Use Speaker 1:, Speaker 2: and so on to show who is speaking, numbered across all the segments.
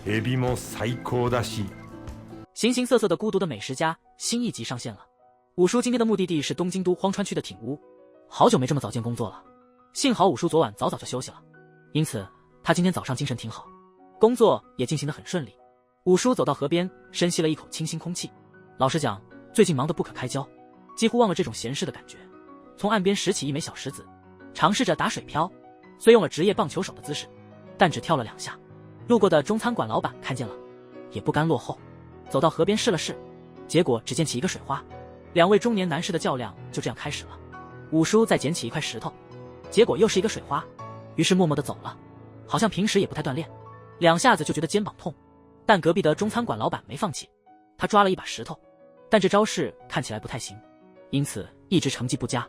Speaker 1: エビも最高だし。
Speaker 2: 形形色色的孤独的美食家新一集上线了。五叔今天的目的地是东京都荒川区的町屋，好久没这么早见工作了。幸好五叔昨晚早早就休息了，因此他今天早上精神挺好，工作也进行得很顺利。五叔走到河边，深吸了一口清新空气。老实讲，最近忙得不可开交，几乎忘了这种闲适的感觉。从岸边拾起一枚小石子，尝试着打水漂，虽用了职业棒球手的姿势，但只跳了2下。路过的中餐馆老板看见了，也不甘落后，走到河边试了试，结果只溅起一个水花。2位中年男士的较量就这样开始了。五叔再捡起一块石头，结果又是一个水花，于是默默地走了，好像平时也不太锻炼，2下子就觉得肩膀痛。但隔壁的中餐馆老板没放弃，他抓了一把石头，但这招式看起来不太行，因此一直成绩不佳。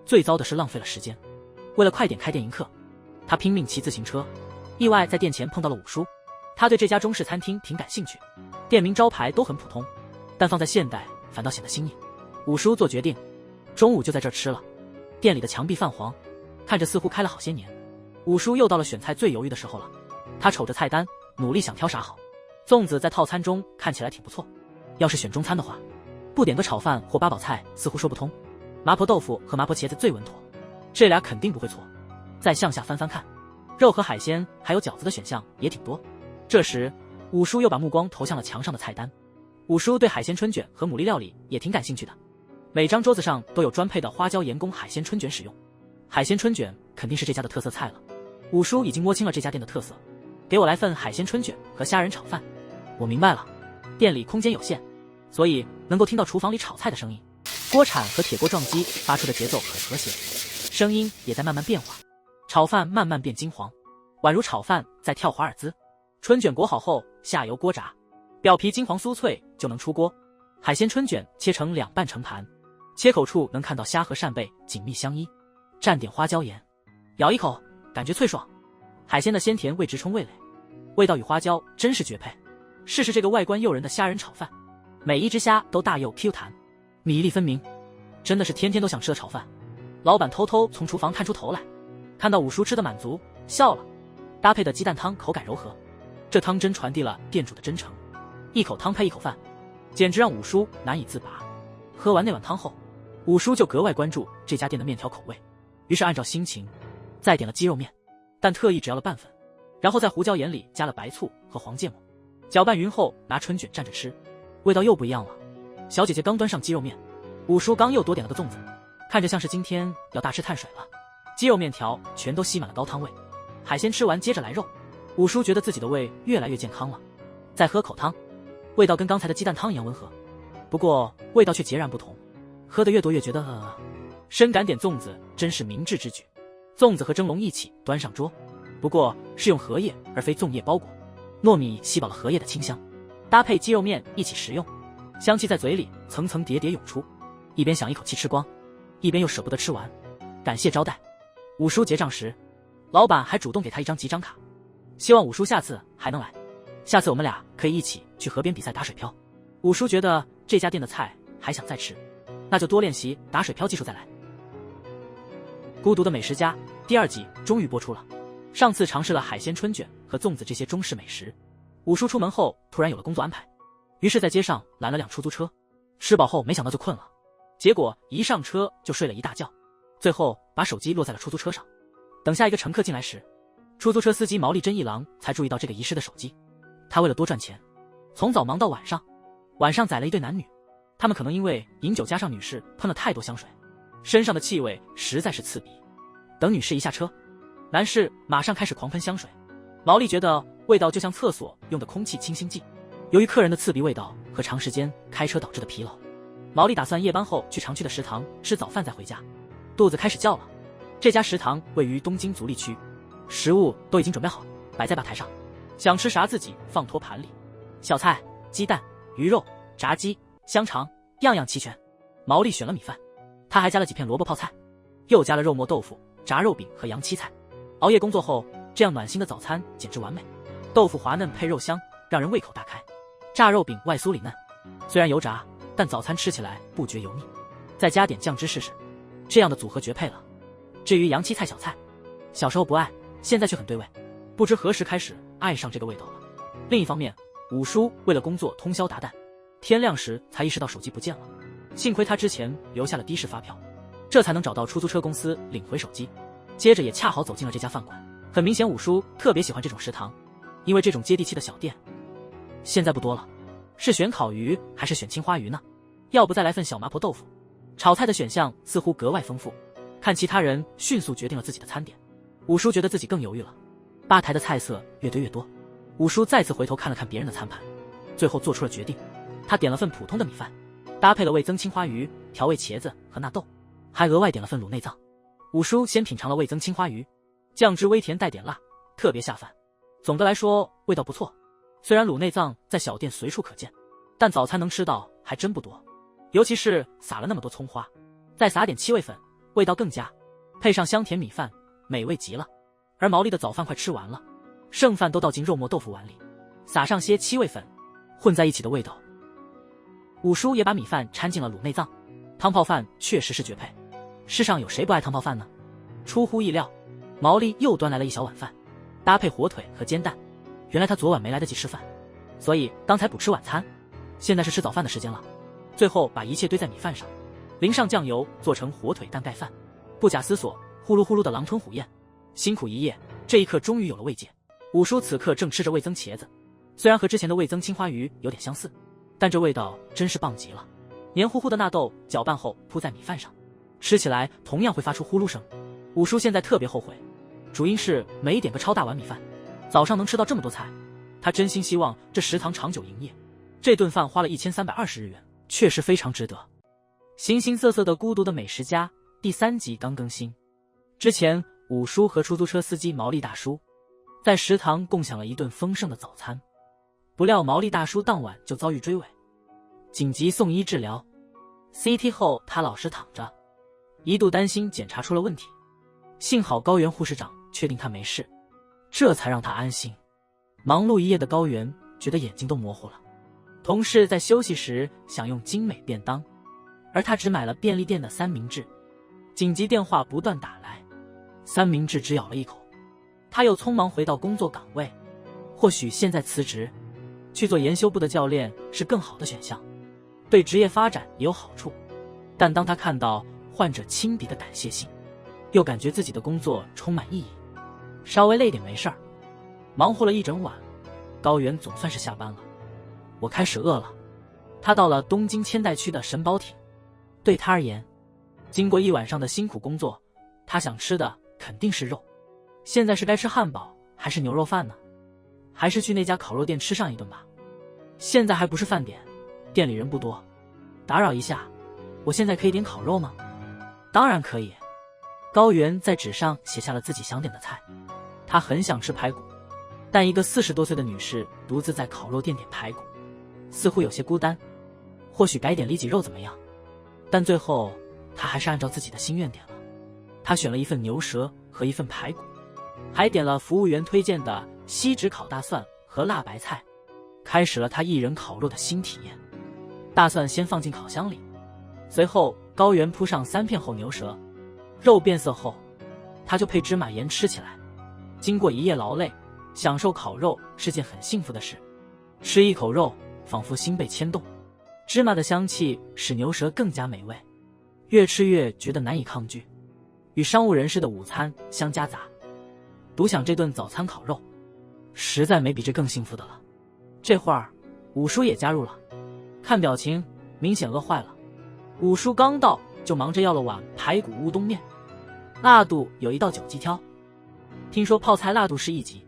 Speaker 2: 最糟的是浪费了时间。为了快点开店迎客，他拼命骑自行车，意外在店前碰到了五叔。他对这家中式餐厅挺感兴趣，店名招牌都很普通，但放在现代反倒显得新颖。五叔做决定，中午就在这儿吃了。店里的墙壁泛黄，看着似乎开了好些年。五叔又到了选菜最犹豫的时候了，他瞅着菜单，努力想挑啥好。粽子在套餐中看起来挺不错，要是选中餐的话，不点个炒饭或8宝菜似乎说不通。麻婆豆腐和麻婆茄子最稳妥，这俩肯定不会错。再向下翻翻看，肉和海鲜还有饺子的选项也挺多。这时五叔又把目光投向了墙上的菜单。五叔对海鲜春卷和牡蛎料理也挺感兴趣的，每张桌子上都有专配的花椒盐宫海鲜春卷使用。海鲜春卷肯定是这家的特色菜了。五叔已经摸清了这家店的特色，给我来份海鲜春卷和虾仁炒饭。我明白了，店里空间有限，所以能够听到厨房里炒菜的声音，锅铲和铁锅撞击发出的节奏很和谐，声音也在慢慢变化。炒饭慢慢变金黄，宛如炒饭在跳华尔兹。春卷裹好后下油锅炸，表皮金黄酥脆就能出锅。海鲜春卷切成2半成盘，切口处能看到虾和扇贝紧密相依，蘸点花椒盐，咬一口感觉脆爽，海鲜的鲜甜味直冲味蕾，味道与花椒真是绝配。试试这个外观诱人的虾仁炒饭，每一只虾都大又 Q 弹，米粒分明，真的是天天都想吃的炒饭。老板偷偷从厨房探出头来，看到五叔吃的满足，笑了。搭配的鸡蛋汤口感柔和，这汤真传递了店主的真诚，一口汤配一口饭，简直让五叔难以自拔。喝完那碗汤后，五叔就格外关注这家店的面条口味，于是按照心情再点了鸡肉面，但特意只要了半份，然后在胡椒盐里加了白醋和黄芥末，搅拌匀后拿春卷蘸着吃，味道又不一样了。小姐姐刚端上鸡肉面，五叔刚又多点了个粽子，看着像是今天要大吃碳水了。鸡肉面条全都吸满了高汤味，海鲜吃完接着来肉。五叔觉得自己的胃越来越健康了，再喝口汤，味道跟刚才的鸡蛋汤一样温和，不过味道却截然不同。喝得越多越觉得深感点粽子真是明智之举。粽子和蒸笼一起端上桌，不过是用荷叶而非粽叶包裹，糯米吸饱了荷叶的清香，搭配鸡肉面一起食用，香气在嘴里层层叠叠涌出，一边想一口气吃光，一边又舍不得吃完。感谢招待。五叔结账时，老板还主动给他一张集章卡，希望五叔下次还能来，下次我们俩可以一起去河边比赛打水漂。五叔觉得这家店的菜还想再吃，那就多练习打水漂技术再来。孤独的美食家第2集终于播出了。上次尝试了海鲜春卷和粽子这些中式美食，五叔出门后突然有了工作安排，于是在街上拦了辆出租车，吃饱后没想到就困了，结果一上车就睡了一大觉，最后把手机落在了出租车上。等下一个乘客进来时，出租车司机毛利真一郎才注意到这个遗失的手机。他为了多赚钱，从早忙到晚上，晚上宰了一对男女，他们可能因为饮酒加上女士喷了太多香水，身上的气味实在是刺鼻。等女士一下车，男士马上开始狂喷香水，毛利觉得味道就像厕所用的空气清新剂。由于客人的刺鼻味道和长时间开车导致的疲劳，毛利打算夜班后去常去的食堂吃早饭再回家，肚子开始叫了。这家食堂位于东京足立区，食物都已经准备好，摆在吧台上，想吃啥自己放托盘里，小菜、鸡蛋、鱼肉、炸鸡、香肠，样样齐全。毛利选了米饭，他还加了几片萝卜泡菜，又加了肉末豆腐、炸肉饼和洋七菜。熬夜工作后，这样暖心的早餐简直完美。豆腐滑嫩配肉香，让人胃口大开。炸肉饼外酥里嫩，虽然油炸，但早餐吃起来不觉油腻。再加点酱汁试试，这样的组合绝配了。至于洋七菜小菜，小时候不爱，现在却很对味，不知何时开始爱上这个味道了。另一方面，五叔为了工作通宵达旦，天亮时才意识到手机不见了。幸亏他之前留下了的士发票，这才能找到出租车公司领回手机。接着也恰好走进了这家饭馆。很明显，五叔特别喜欢这种食堂，因为这种接地气的小店。现在不多了，是选烤鱼还是选青花鱼呢？要不再来份小麻婆豆腐？炒菜的选项似乎格外丰富。看其他人迅速决定了自己的餐点，五叔觉得自己更犹豫了。吧台的菜色越堆越多，五叔再次回头看了看别人的餐盘，最后做出了决定。他点了份普通的米饭，搭配了味增青花鱼、调味茄子和纳豆，还额外点了份卤内脏。五叔先品尝了味增青花鱼，酱汁微甜带点辣，特别下饭。总的来说味道不错。虽然卤内脏在小店随处可见，但早餐能吃到还真不多，尤其是撒了那么多葱花，再撒点七味粉，味道更佳。配上香甜米饭，美味极了。而毛利的早饭快吃完了，剩饭都倒进肉末豆腐碗里，撒上些七味粉，混在一起的味道。五叔也把米饭掺进了卤内脏，汤泡饭确实是绝配。世上有谁不爱汤泡饭呢？出乎意料，毛利又端来了一小碗饭，搭配火腿和煎蛋。原来他昨晚没来得及吃饭，所以刚才补吃晚餐，现在是吃早饭的时间了。最后把一切堆在米饭上，淋上酱油，做成火腿蛋盖饭。不假思索，呼噜呼噜的狼吞虎咽。辛苦一夜，这一刻终于有了慰藉。五叔此刻正吃着味增茄子，虽然和之前的味增青花鱼有点相似，但这味道真是棒极了。黏糊糊的纳豆搅拌后铺在米饭上，吃起来同样会发出呼噜声。五叔现在特别后悔，主因是没点个超大碗米饭，早上能吃到这么多菜。他真心希望这食堂长久营业。这顿饭花了1320日元，确实非常值得。形形色色的孤独的美食家第3集刚更新。之前五叔和出租车司机毛利大叔在食堂共享了一顿丰盛的早餐，不料毛利大叔当晚就遭遇追尾，紧急送医治疗。 CT 后他老实躺着，一度担心检查出了问题，幸好高原护士长确定他没事，这才让他安心。忙碌一夜的高原觉得眼睛都模糊了。同事在休息时想用精美便当，而他只买了便利店的三明治。紧急电话不断打来，三明治只咬了一口，他又匆忙回到工作岗位。或许现在辞职去做研修部的教练是更好的选项，对职业发展也有好处。但当他看到患者亲笔的感谢信，又感觉自己的工作充满意义。稍微累点没事儿，忙活了一整晚，高原总算是下班了。我开始饿了。他到了东京千代区的神保町，对他而言，经过一晚上的辛苦工作，他想吃的肯定是肉。现在是该吃汉堡还是牛肉饭呢？还是去那家烤肉店吃上一顿吧。现在还不是饭点，店里人不多，打扰一下，我现在可以点烤肉吗？当然可以。高原在纸上写下了自己想点的菜。他很想吃排骨，但一个40多岁的女士独自在烤肉店点排骨，似乎有些孤单。或许改点里脊肉怎么样？但最后他还是按照自己的心愿点了。他选了一份牛舌和一份排骨，还点了服务员推荐的锡纸烤大蒜和辣白菜，开始了他一人烤肉的新体验。大蒜先放进烤箱里，随后高原铺上3片厚牛舌，肉变色后，他就配芝麻盐吃起来。经过一夜劳累，享受烤肉是件很幸福的事。吃一口肉，仿佛心被牵动，芝麻的香气使牛舌更加美味，越吃越觉得难以抗拒，与商务人士的午餐相夹杂。独享这顿早餐烤肉，实在没比这更幸福的了。这会儿五叔也加入了，看表情明显饿坏了。五叔刚到就忙着要了碗排骨乌冬面，辣度有1到9级挑，听说泡菜辣度是1级，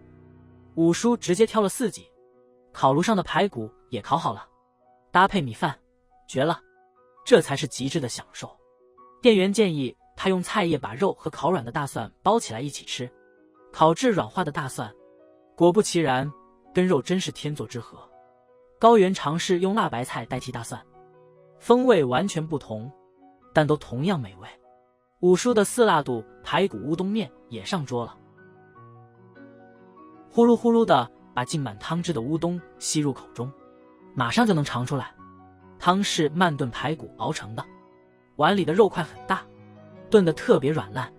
Speaker 2: 五叔直接挑了4级。烤炉上的排骨也烤好了，搭配米饭，绝了，这才是极致的享受。店员建议他用菜叶把肉和烤软的大蒜包起来一起吃，烤至软化的大蒜，果不其然，跟肉真是天作之合。高原尝试用辣白菜代替大蒜，风味完全不同，但都同样美味。五叔的4辣度排骨乌冬面也上桌了，呼噜呼噜的把浸满汤汁的乌冬吸入口中，马上就能尝出来。汤是慢炖排骨熬成的，碗里的肉块很大，炖得特别软烂。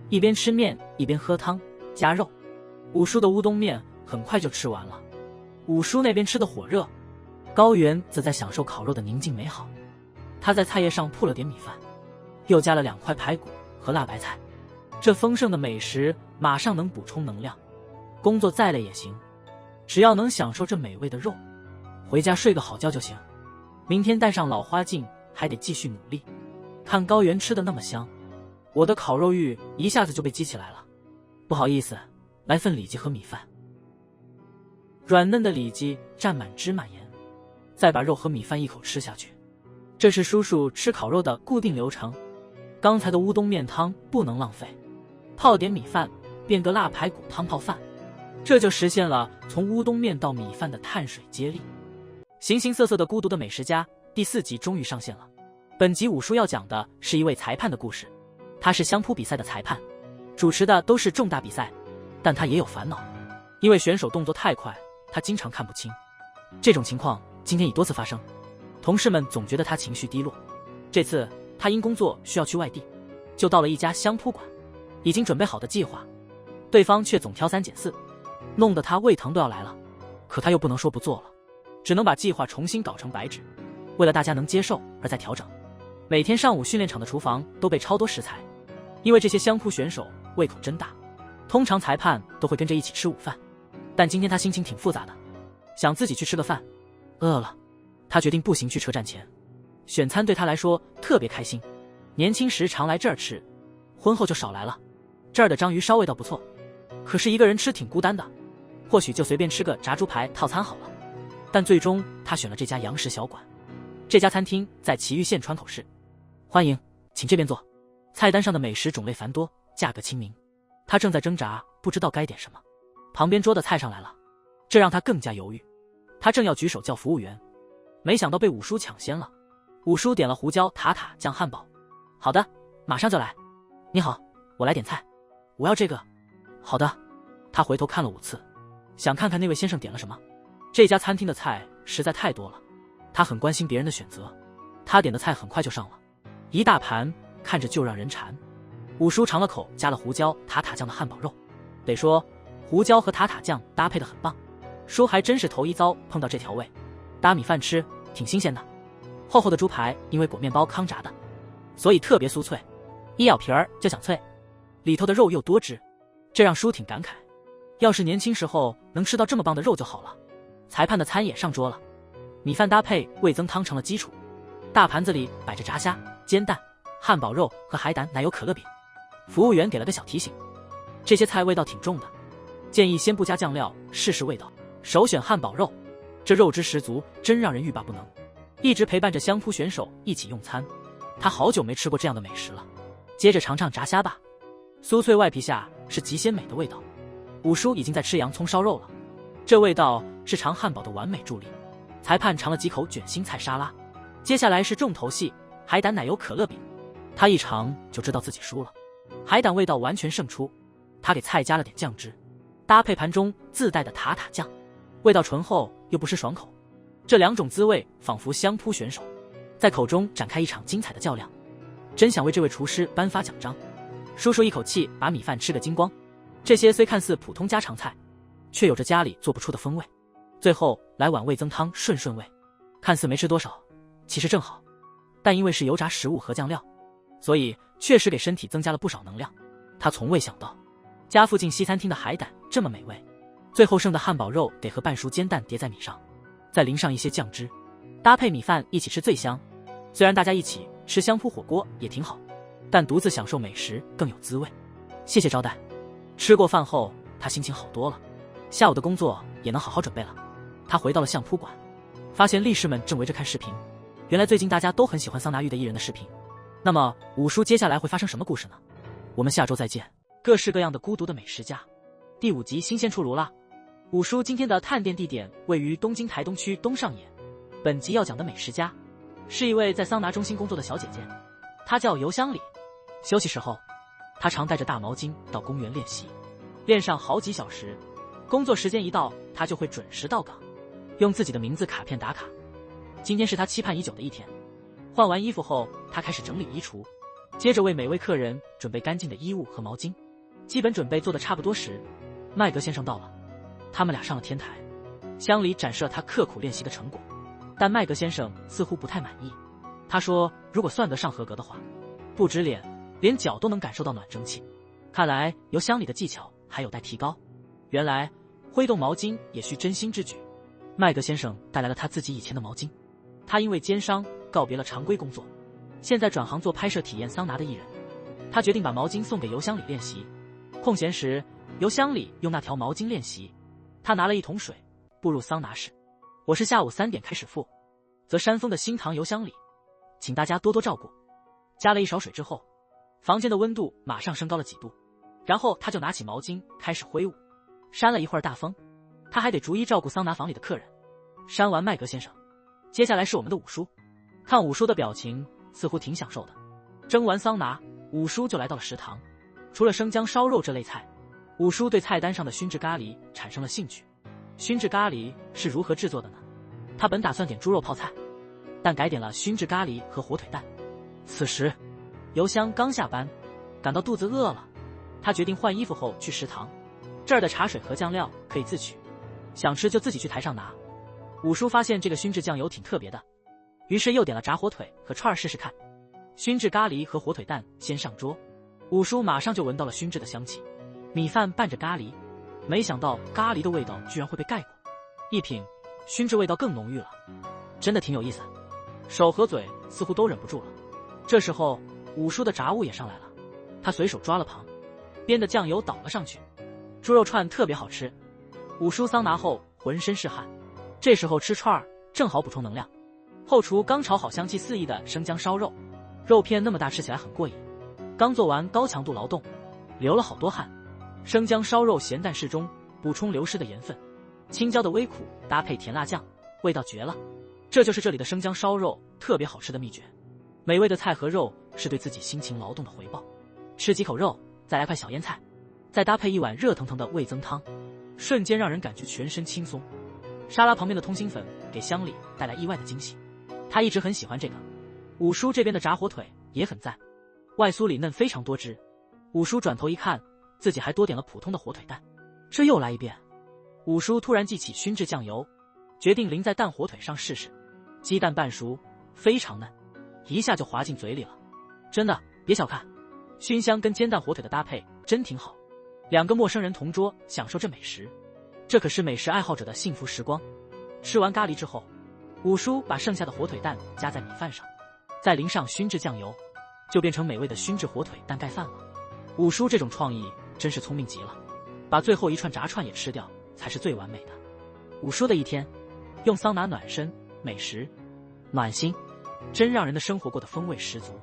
Speaker 2: 一边吃面一边喝汤加肉，五叔的乌冬面很快就吃完了。五叔那边吃得火热，高原则在享受烤肉的宁静美好。他在菜叶上铺了点米饭，又加了2块排骨和辣白菜，这丰盛的美食马上能补充能量。工作再累也行，只要能享受这美味的肉，回家睡个好觉就行。明天戴上老花镜还得继续努力。看高原吃的那么香，我的烤肉欲一下子就被激起来了。不好意思，来份里脊和米饭。软嫩的里脊蘸满芝麻盐，再把肉和米饭一口吃下去。这是叔叔吃烤肉的固定流程。刚才的乌冬面汤不能浪费，泡点米饭，变个辣排骨汤泡饭，这就实现了从乌冬面到米饭的碳水接力。形形色色的孤独的美食家第4集终于上线了。本集五叔要讲的是一位裁判的故事，他是相扑比赛的裁判，主持的都是重大比赛，但他也有烦恼，因为选手动作太快，他经常看不清。这种情况今天已多次发生，同事们总觉得他情绪低落。这次他因工作需要去外地，就到了一家相扑馆，已经准备好的计划，对方却总挑3拣4，弄得他胃疼都要来了。可他又不能说不做了，只能把计划重新搞成白纸，为了大家能接受而再调整。每天上午训练场的厨房都备超多食材，因为这些相扑选手胃口真大，通常裁判都会跟着一起吃午饭，但今天他心情挺复杂的，想自己去吃个饭，饿了。他决定步行去车站前，选餐对他来说特别开心。年轻时常来这儿吃，婚后就少来了。这儿的章鱼烧味道不错，可是一个人吃挺孤单的，或许就随便吃个炸猪排套餐好了。但最终他选了这家洋食小馆。这家餐厅在祁玉县川口市，欢迎，请这边坐。菜单上的美食种类繁多，价格亲民。他正在挣扎，不知道该点什么。旁边桌的菜上来了，这让他更加犹豫。他正要举手叫服务员，没想到被五叔抢先了。五叔点了胡椒塔塔酱汉堡。好的，马上就来。你好，我来点菜。我要这个。好的。他回头看了5次，想看看那位先生点了什么。这家餐厅的菜实在太多了，他很关心别人的选择。他点的菜很快就上了，一大盘，看着就让人馋。五叔尝了口加了胡椒塔塔酱的汉堡肉，得说胡椒和塔塔酱搭配的很棒。叔还真是头一遭碰到这调味，搭米饭吃挺新鲜的。厚厚的猪排因为裹面包糠炸的，所以特别酥脆，一咬皮儿就想脆，里头的肉又多汁，这让叔挺感慨，要是年轻时候能吃到这么棒的肉就好了。裁判的餐也上桌了，米饭搭配味增汤成了基础，大盘子里摆着炸虾、煎蛋、汉堡肉和海胆奶油可乐饼。服务员给了个小提醒，这些菜味道挺重的，建议先不加酱料，试试味道，首选汉堡肉，这肉汁十足，真让人欲罢不能。一直陪伴着相扑选手一起用餐，他好久没吃过这样的美食了。接着尝尝炸虾吧，酥脆外皮下是极鲜美的味道。五叔已经在吃洋葱烧肉了，这味道是尝汉堡的完美助力。裁判尝了几口卷心菜沙拉，接下来是重头戏海胆奶油可乐饼。他一尝就知道自己输了，海胆味道完全胜出。他给菜加了点酱汁，搭配盘中自带的塔塔酱，味道醇厚又不失爽口。这2种滋味仿佛相扑选手在口中展开一场精彩的较量，真想为这位厨师颁发奖章。叔叔一口气把米饭吃个精光，这些虽看似普通家常菜，却有着家里做不出的风味。最后来碗味增汤顺顺味，看似没吃多少，其实正好，但因为是油炸食物和酱料，所以确实给身体增加了不少能量。他从未想到家附近西餐厅的海胆这么美味。最后剩的汉堡肉得和半熟煎蛋叠在米上，再淋上一些酱汁，搭配米饭一起吃最香。虽然大家一起吃相扑火锅也挺好，但独自享受美食更有滋味。谢谢招待。吃过饭后他心情好多了，下午的工作也能好好准备了。他回到了相扑馆，发现力士们正围着看视频。原来最近大家都很喜欢桑拿浴的艺人的视频。那么五叔接下来会发生什么故事呢？我们下周再见。各式各样的孤独的美食家第5集新鲜出炉了。五叔今天的探店地点位于东京台东区东上野。本集要讲的美食家是一位在桑拿中心工作的小姐姐，她叫油香里。休息时候，她常带着大毛巾到公园练习，练上好几小时。工作时间一到，她就会准时到岗，用自己的名字卡片打卡。今天是她期盼已久的一天。换完衣服后，她开始整理衣橱，接着为每位客人准备干净的衣物和毛巾。基本准备做的差不多时，麦格先生到了。他们俩上了天台，乡里展示了他刻苦练习的成果，但麦格先生似乎不太满意。他说，如果算得上合格的话，不止脸，连脚都能感受到暖蒸气。看来由乡里的技巧还有待提高。原来挥动毛巾也需真心之举。麦格先生带来了他自己以前的毛巾。他因为肩伤告别了常规工作，现在转行做拍摄体验桑拿的艺人。他决定把毛巾送给油乡里练习。空闲时，油乡里用那条毛巾练习。他拿了一桶水步入桑拿室。我是下午3点开始赴，则山峰的新塘油乡里，请大家多多照顾。加了一勺水之后，房间的温度马上升高了几度。然后他就拿起毛巾开始挥舞。扇了一会儿大风，他还得逐一照顾桑拿房里的客人。扇完麦格先生，接下来是我们的五叔。看五叔的表情，似乎挺享受的。蒸完桑拿，五叔就来到了食堂。除了生姜烧肉这类菜，五叔对菜单上的熏制咖喱产生了兴趣。熏制咖喱是如何制作的呢？他本打算点猪肉泡菜，但改点了熏制咖喱和火腿蛋。此时油香刚下班，感到肚子饿了，他决定换衣服后去食堂。这儿的茶水和酱料可以自取，想吃就自己去台上拿。五叔发现这个熏制酱油挺特别的，于是又点了炸火腿和串儿试试看。熏制咖喱和火腿蛋先上桌，五叔马上就闻到了熏制的香气。米饭拌着咖喱，没想到咖喱的味道居然会被盖过。一品，熏制味道更浓郁了，真的挺有意思。手和嘴似乎都忍不住了。这时候五叔的炸物也上来了，他随手抓了旁边的酱油倒了上去。猪肉串特别好吃。五叔桑拿后浑身是汗，这时候吃串儿正好补充能量。后厨刚炒好香气四溢的生姜烧肉，肉片那么大，吃起来很过瘾。刚做完高强度劳动，流了好多汗。生姜烧肉咸淡适中，补充流失的盐分。青椒的微苦搭配甜辣酱，味道绝了。这就是这里的生姜烧肉特别好吃的秘诀。美味的菜和肉是对自己辛勤劳动的回报。吃几口肉，再来块小腌菜，再搭配一碗热腾腾的味增汤，瞬间让人感觉全身轻松。沙拉旁边的通心粉给乡里带来意外的惊喜，他一直很喜欢这个。五叔这边的炸火腿也很赞，外酥里嫩，非常多汁。五叔转头一看，自己还多点了普通的火腿蛋，这又来一遍。五叔突然记起熏制酱油，决定淋在蛋火腿上试试。鸡蛋半熟，非常嫩，一下就滑进嘴里了。真的，别小看，熏香跟煎蛋火腿的搭配真挺好。两个陌生人同桌享受这美食，这可是美食爱好者的幸福时光。吃完咖喱之后，五叔把剩下的火腿蛋夹在米饭上，再淋上熏制酱油，就变成美味的熏制火腿蛋盖饭了。五叔这种创意真是聪明极了，把最后一串炸串也吃掉才是最完美的。五叔的一天，用桑拿暖身，美食暖心，真让人的生活过得风味十足。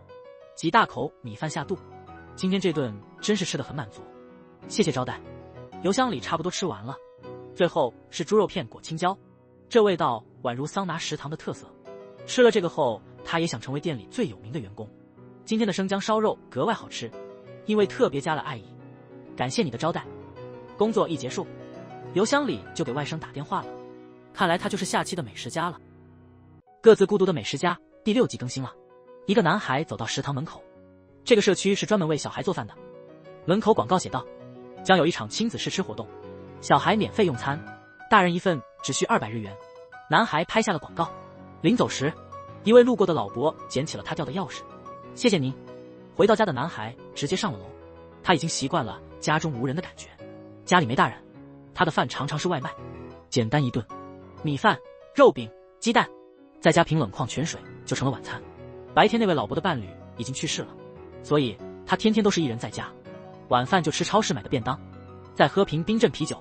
Speaker 2: 几大口米饭下肚，今天这顿真是吃得很满足。谢谢招待。油箱里差不多吃完了，最后是猪肉片裹青椒，这味道宛如桑拿食堂的特色。吃了这个后，他也想成为店里最有名的员工。今天的生姜烧肉格外好吃，因为特别加了爱意。感谢你的招待。工作一结束，油箱里就给外甥打电话了，看来他就是下期的美食家了。各自孤独的美食家第6集更新了。一个男孩走到食堂门口，这个社区是专门为小孩做饭的。门口广告写道，将有一场亲子试吃活动，小孩免费用餐，大人一份只需200日元。男孩拍下了广告，临走时，一位路过的老伯捡起了他掉的钥匙。谢谢您。回到家的男孩直接上了楼，他已经习惯了家中无人的感觉。家里没大人，他的饭常常是外卖，简单一顿，米饭、肉饼、鸡蛋，再加瓶冷矿泉水就成了晚餐。白天那位老伯的伴侣已经去世了，所以他天天都是一人在家，晚饭就吃超市买的便当，再喝瓶冰镇啤酒。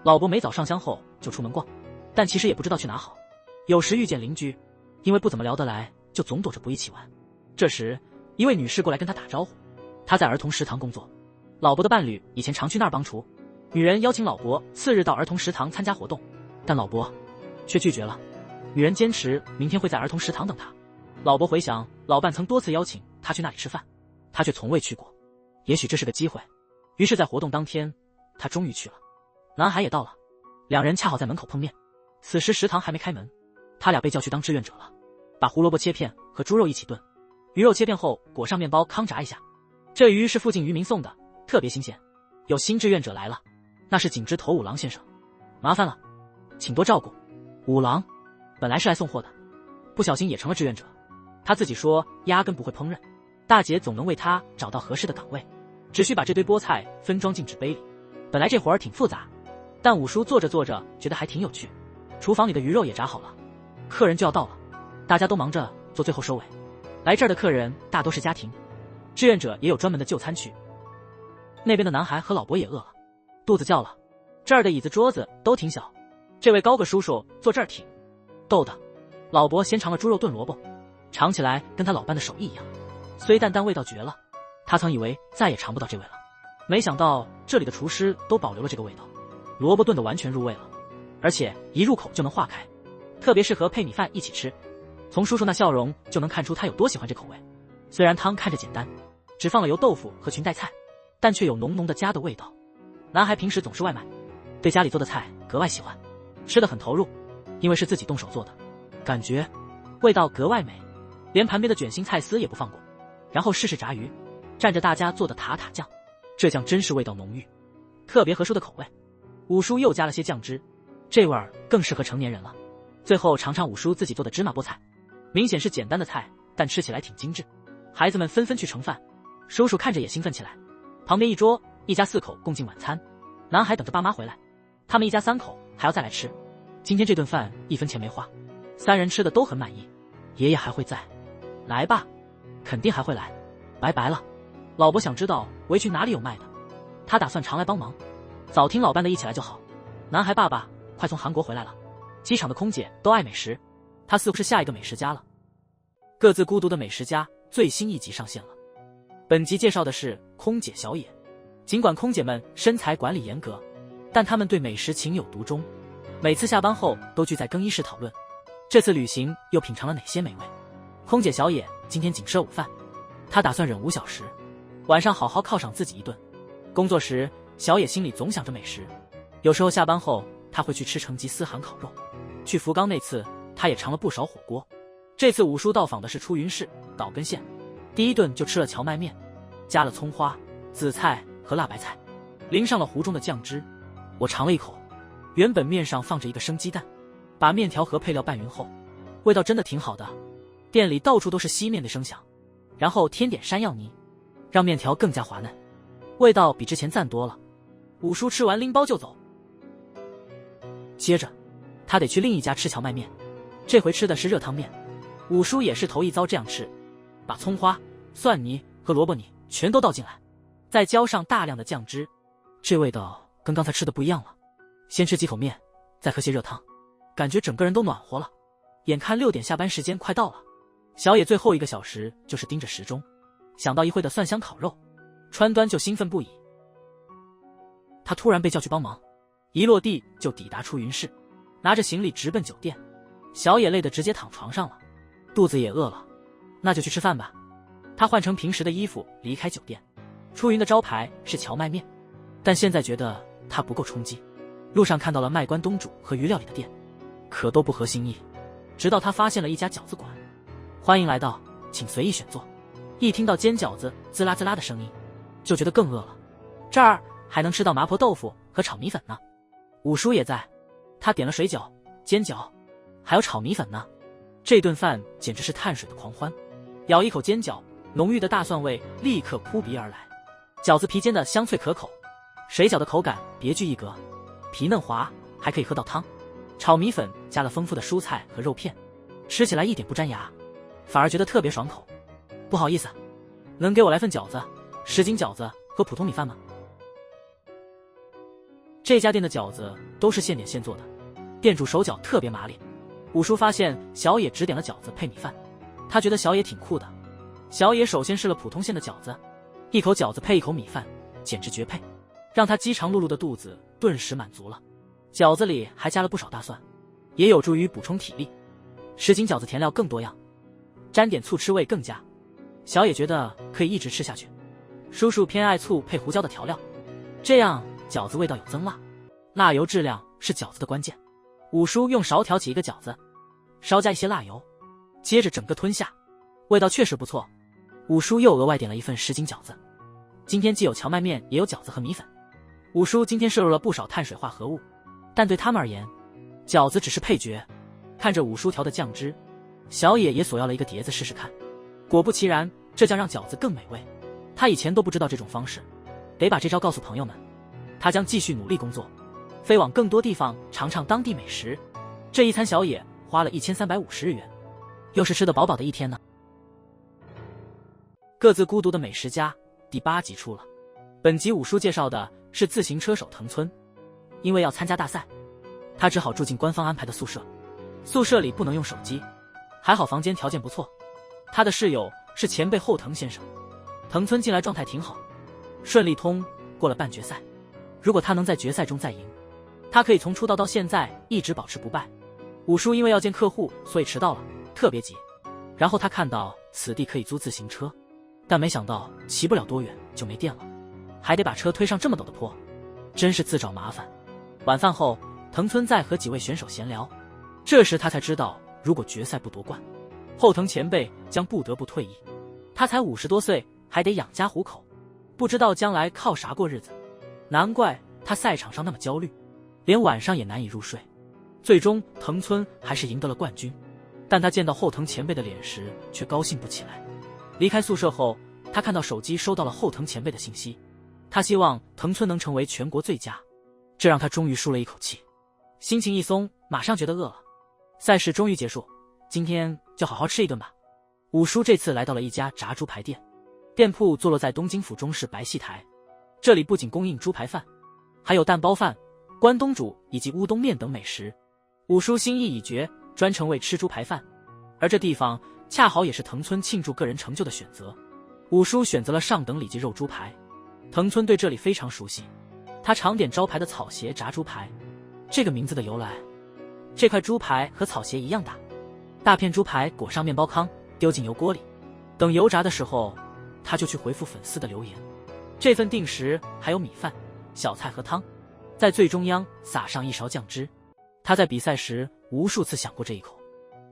Speaker 2: 老伯每早上香后就出门逛，但其实也不知道去哪好。有时遇见邻居，因为不怎么聊得来，就总躲着不一起玩。这时一位女士过来跟他打招呼，她在儿童食堂工作，老伯的伴侣以前常去那儿帮厨。女人邀请老伯次日到儿童食堂参加活动，但老伯却拒绝了。女人坚持明天会在儿童食堂等他。老伯回想老伴曾多次邀请他去那里吃饭，他却从未去过，也许这是个机会。于是在活动当天，他终于去了。男孩也到了，两人恰好在门口碰面。此时食堂还没开门，他俩被叫去当志愿者了，把胡萝卜切片和猪肉一起炖，鱼肉切片后裹上面包康炸一下。这鱼是附近渔民送的，特别新鲜。有新志愿者来了，那是井之头五郎先生。麻烦了。请多照顾。五郎本来是来送货的，不小心也成了志愿者。他自己说压根不会烹饪，大姐总能为他找到合适的岗位，只需把这堆菠菜分装进纸杯里。本来这活儿挺复杂，但五叔做着做着觉得还挺有趣。厨房里的鱼肉也炸好了，客人就要到了，大家都忙着做最后收尾。来这儿的客人大多是家庭，志愿者也有专门的就餐区。那边的男孩和老伯也饿了，肚子叫了。这儿的椅子桌子都挺小，这位高个叔叔坐这儿挺逗的。老伯先尝了猪肉炖萝卜，尝起来跟他老伴的手艺一样，虽淡淡味道绝了。他曾以为再也尝不到这味了，没想到这里的厨师都保留了这个味道。萝卜炖得完全入味了，而且一入口就能化开，特别适合配米饭一起吃。从叔叔那笑容就能看出他有多喜欢这口味。虽然汤看着简单，只放了油豆腐和裙带菜，但却有浓浓的家的味道。男孩平时总是外卖，对家里做的菜格外喜欢，吃得很投入，因为是自己动手做的，感觉味道格外美，连旁边的卷心菜丝也不放过。然后试试炸鱼，蘸着大家做的塔塔酱，这酱真是味道浓郁，特别合叔的口味。五叔又加了些酱汁，这味儿更适合成年人了。最后尝尝五叔自己做的芝麻菠菜，明显是简单的菜，但吃起来挺精致。孩子们纷纷去盛饭，叔叔看着也兴奋起来。旁边一桌，一家4口共进晚餐，男孩等着爸妈回来，他们一家3口还要再来吃。今天这顿饭1分钱没花，3人吃的都很满意。爷爷还会在来吧，肯定还会来，拜拜了。老伯想知道围裙哪里有卖的，他打算常来帮忙，早听老伴的一起来就好。男孩爸爸快从韩国回来了，机场的空姐都爱美食，他似乎是下一个美食家了。各自孤独的美食家最新一集上线了。本集介绍的是空姐小野。尽管空姐们身材管理严格，但她们对美食情有独钟，每次下班后都聚在更衣室讨论这次旅行又品尝了哪些美味。空姐小野今天仅吃了午饭，她打算忍5小时，晚上好好犒赏自己一顿。工作时，小野心里总想着美食，有时候下班后她会去吃成吉思汗烤肉。去福冈那次，她也尝了不少火锅。这次五叔到访的是出云市岛根县，第一顿就吃了荞麦面，加了葱花、紫菜和辣白菜，淋上了壶中的酱汁。我尝了一口，原本面上放着一个生鸡蛋，把面条和配料拌匀后，味道真的挺好的。店里到处都是吸面的声响，然后添点山药泥，让面条更加滑嫩，味道比之前赞多了。五叔吃完拎包就走，接着他得去另一家吃荞麦面，这回吃的是热汤面。五叔也是头一遭这样吃，把葱花、蒜泥和萝卜泥全都倒进来，再浇上大量的酱汁，这味道跟刚才吃的不一样了。先吃几口面，再喝些热汤，感觉整个人都暖和了。眼看6点下班时间快到了，小野最后1个小时就是盯着时钟，想到一会的蒜香烤肉，川端就兴奋不已。他突然被叫去帮忙，一落地就抵达出云市，拿着行李直奔酒店。小野累得直接躺床上了，肚子也饿了，那就去吃饭吧。他换成平时的衣服离开酒店。出云的招牌是荞麦面，但现在觉得它不够冲击。路上看到了卖关东煮和鱼料理的店，可都不合心意。直到他发现了一家饺子馆，欢迎来到，请随意选座。一听到煎饺子滋啦滋啦的声音，就觉得更饿了。这儿还能吃到麻婆豆腐和炒米粉呢。五叔也在，他点了水饺、煎饺，还有炒米粉呢。这顿饭简直是碳水的狂欢。咬一口煎饺，浓郁的大蒜味立刻扑鼻而来，饺子皮煎的香脆可口，水饺的口感别具一格，皮嫩滑，还可以喝到汤。炒米粉加了丰富的蔬菜和肉片，吃起来一点不粘牙，反而觉得特别爽口。不好意思，能给我来份饺子、什锦饺子和普通米饭吗？这家店的饺子都是现点现做的，店主手脚特别麻利。五叔发现小野只点了饺子配米饭，他觉得小野挺酷的。小野首先试了普通馅的饺子，一口饺子配一口米饭，简直绝配，让他饥肠辘辘的肚子顿时满足了。饺子里还加了不少大蒜，也有助于补充体力。什锦饺子填料更多样，沾点醋吃味更佳。小野觉得可以一直吃下去。叔叔偏爱醋配胡椒的调料，这样饺子味道有增辣，辣油质量是饺子的关键。五叔用勺挑起一个饺子，稍加一些辣油，接着整个吞下，味道确实不错。五叔又额外点了一份什锦饺子，今天既有荞麦面也有饺子和米粉。五叔今天摄入了不少碳水化合物，但对他们而言，饺子只是配角。看着五叔调的酱汁，小野也索要了一个碟子试试看。果不其然，这将让饺子更美味。他以前都不知道这种方式，得把这招告诉朋友们。他将继续努力工作，飞往更多地方尝尝当地美食。这一餐小野花了1350日元，又是吃得饱饱的一天呢。各自孤独的美食家第8集出了。本集五叔介绍的是自行车手藤村，因为要参加大赛，他只好住进官方安排的宿舍。宿舍里不能用手机，还好房间条件不错。他的室友是前辈后藤先生。藤村进来状态挺好，顺利通过了半决赛。如果他能在决赛中再赢，他可以从出道到现在一直保持不败。五叔因为要见客户，所以迟到了，特别急。然后他看到此地可以租自行车，但没想到骑不了多远就没电了，还得把车推上这么陡的坡，真是自找麻烦。晚饭后，藤村在和几位选手闲聊，这时他才知道，如果决赛不夺冠，后藤前辈将不得不退役。他才50多岁，还得养家糊口，不知道将来靠啥过日子。难怪他赛场上那么焦虑，连晚上也难以入睡。最终藤村还是赢得了冠军，但他见到后藤前辈的脸时却高兴不起来。离开宿舍后，他看到手机收到了后藤前辈的信息，他希望藤村能成为全国最佳，这让他终于舒了一口气。心情一松，马上觉得饿了。赛事终于结束，今天就好好吃一顿吧。五叔这次来到了一家炸猪排店，店铺坐落在东京府中市白戏台。这里不仅供应猪排饭，还有蛋包饭、关东煮以及乌冬面等美食。五叔心意已决，专程为吃猪排饭。而这地方恰好也是藤村庆祝个人成就的选择。五叔选择了上等里脊肉猪排。藤村对这里非常熟悉，他常点招牌的草鞋炸猪排。这个名字的由来，这块猪排和草鞋一样大，大片猪排裹上面包糠，丢进油锅里，等油炸的时候，他就去回复粉丝的留言。这份定时还有米饭、小菜和汤，在最中央撒上一勺酱汁。他在比赛时无数次想过这一口。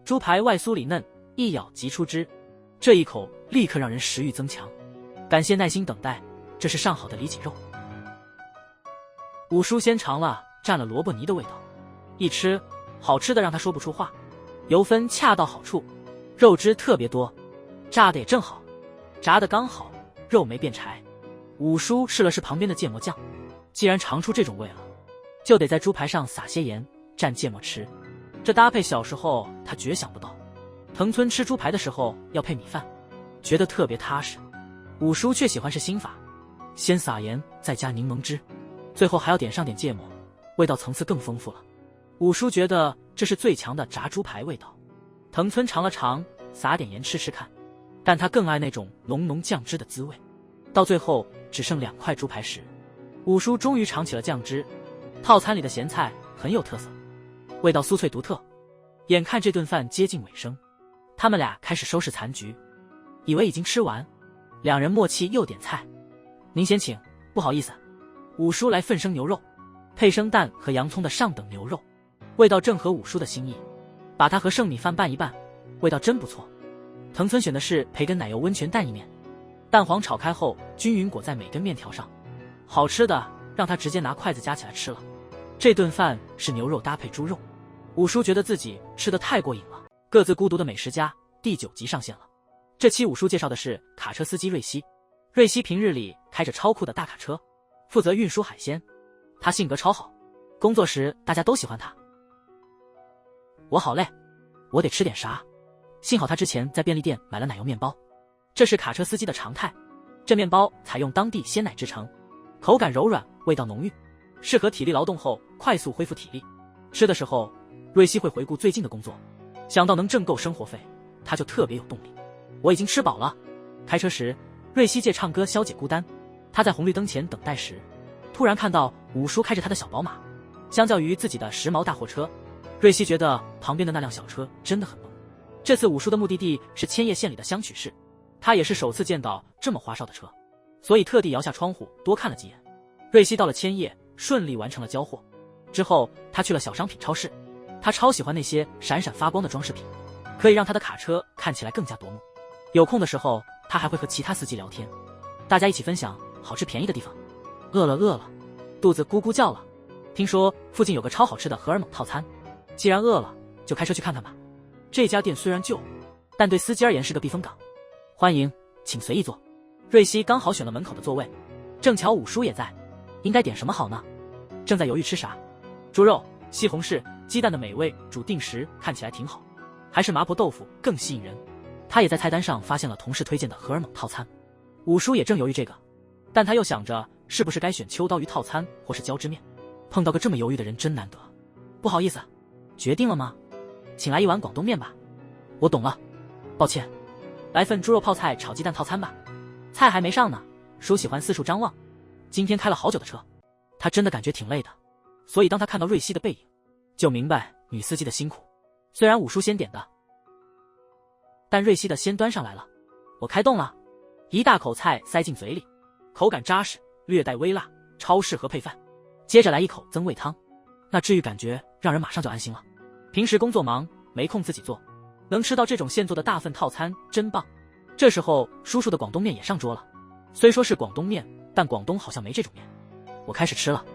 Speaker 2: 猪排外酥里嫩，一咬即出汁，这一口立刻让人食欲增强。感谢耐心等待，这是上好的里脊肉。五叔先尝了蘸了萝卜泥的味道，一吃好吃的让他说不出话。油分恰到好处，肉汁特别多，炸的也正好，炸的刚好，肉没变柴。五叔试了试旁边的芥末酱，既然尝出这种味了，就得在猪排上撒些盐，蘸芥末吃。这搭配小时候他绝想不到。藤村吃猪排的时候要配米饭，觉得特别踏实。五叔却喜欢是新法，先撒盐，再加柠檬汁，最后还要点上点芥末，味道层次更丰富了。五叔觉得这是最强的炸猪排味道。藤村尝了尝，撒点盐吃吃看，但他更爱那种浓浓酱汁的滋味。到最后只剩2块猪排时，五叔终于尝起了酱汁。套餐里的咸菜很有特色，味道酥脆独特。眼看这顿饭接近尾声，他们俩开始收拾残局，以为已经吃完，两人默契又点菜。您先请，不好意思。五叔来份生牛肉，配生蛋和洋葱的上等牛肉，味道正合五叔的心意。把它和剩米饭拌一拌，味道真不错。藤村选的是培根奶油温泉蛋意面，蛋黄炒开后均匀裹在每根面条上，好吃的让他直接拿筷子夹起来吃了。这顿饭是牛肉搭配猪肉，五叔觉得自己吃得太过瘾了。各自孤独的美食家第9集上线了。这期五叔介绍的是卡车司机瑞希。瑞希平日里开着超酷的大卡车，负责运输海鲜。他性格超好，工作时大家都喜欢他。我好累，我得吃点啥。幸好他之前在便利店买了奶油面包，这是卡车司机的常态。这面包采用当地鲜奶制成，口感柔软，味道浓郁，适合体力劳动后快速恢复体力。吃的时候，瑞希会回顾最近的工作，想到能挣够生活费，他就特别有动力。我已经吃饱了。开车时，瑞希借唱歌消解孤单。他在红绿灯前等待时，突然看到五叔开着他的小宝马。相较于自己的时髦大货车，瑞希觉得旁边的那辆小车真的很萌。这次五叔的目的地是千叶县里的香取市，他也是首次见到这么花哨的车，所以特地摇下窗户多看了几眼。瑞希到了千叶，顺利完成了交货。之后他去了小商品超市，他超喜欢那些闪闪发光的装饰品，可以让他的卡车看起来更加夺目。有空的时候，他还会和其他司机聊天，大家一起分享好吃便宜的地方。饿了，肚子咕咕叫了。听说附近有个超好吃的荷尔蒙套餐，既然饿了，就开车去看看吧。这家店虽然旧，但对司机而言是个避风港。欢迎，请随意坐。瑞希刚好选了门口的座位，正巧五叔也在，应该点什么好呢？正在犹豫吃啥，猪肉、西红柿、鸡蛋的美味煮定时看起来挺好，还是麻婆豆腐更吸引人。他也在菜单上发现了同事推荐的荷尔蒙套餐。五叔也正犹豫这个，但他又想着是不是该选秋刀鱼套餐或是椒汁面。碰到个这么犹豫的人真难得。不好意思，决定了吗？请来一碗广东面吧。我懂了，抱歉，来份猪肉泡菜炒鸡蛋套餐吧。菜还没上呢，叔喜欢四处张望。今天开了好久的车，他真的感觉挺累的，所以当他看到瑞希的背影，就明白女司机的辛苦。虽然五叔先点的，但瑞希的先端上来了。我开动了，一大口菜塞进嘴里，口感扎实，略带微辣，超适合配饭。接着来一口增味汤，那治愈感觉让人马上就安心了。平时工作忙，没空自己做，能吃到这种现做的大份套餐真棒。这时候叔叔的广东面也上桌了，虽说是广东面，但广东好像没这种面。我开始吃了，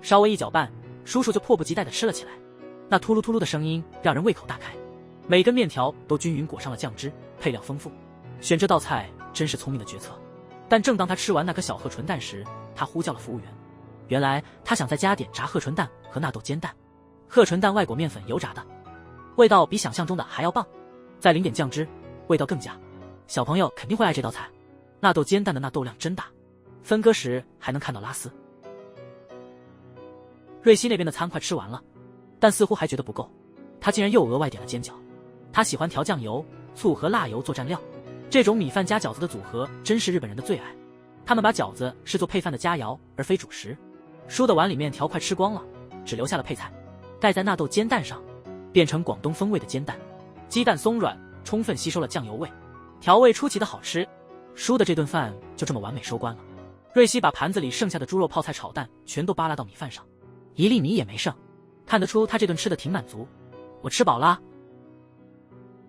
Speaker 2: 稍微一搅拌，叔叔就迫不及待地吃了起来。那秃噜秃噜的声音让人胃口大开，每根面条都均匀裹上了酱汁，配料丰富。选这道菜真是聪明的决策。但正当他吃完那颗小鹤唇蛋时，他呼叫了服务员。原来他想再加点炸鹤唇蛋和纳豆煎蛋。鹤唇蛋外裹面粉油炸的，味道比想象中的还要棒，再淋点酱汁，味道更佳。小朋友肯定会爱这道菜。纳豆煎蛋的纳豆量真大，分割时还能看到拉丝。瑞希那边的餐快吃完了，但似乎还觉得不够，他竟然又额外点了煎饺。他喜欢调酱油、醋和辣油做蘸料，这种米饭加饺子的组合真是日本人的最爱。他们把饺子视作配饭的佳肴，而非主食。叔的碗里面条快吃光了，只留下了配菜，盖在纳豆煎蛋上，变成广东风味的煎蛋。鸡蛋松软，充分吸收了酱油味，调味出奇的好吃。叔的这顿饭就这么完美收官了。瑞希把盘子里剩下的猪肉泡菜炒蛋全都扒拉到米饭上，一粒米也没剩，看得出他这顿吃的挺满足。我吃饱啦。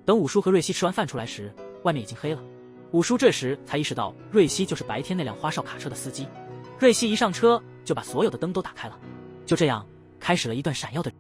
Speaker 2: 等五叔和瑞希吃完饭出来时，外面已经黑了。五叔这时才意识到瑞希就是白天那辆花哨卡车的司机。瑞希一上车就把所有的灯都打开了，就这样开始了一段闪耀的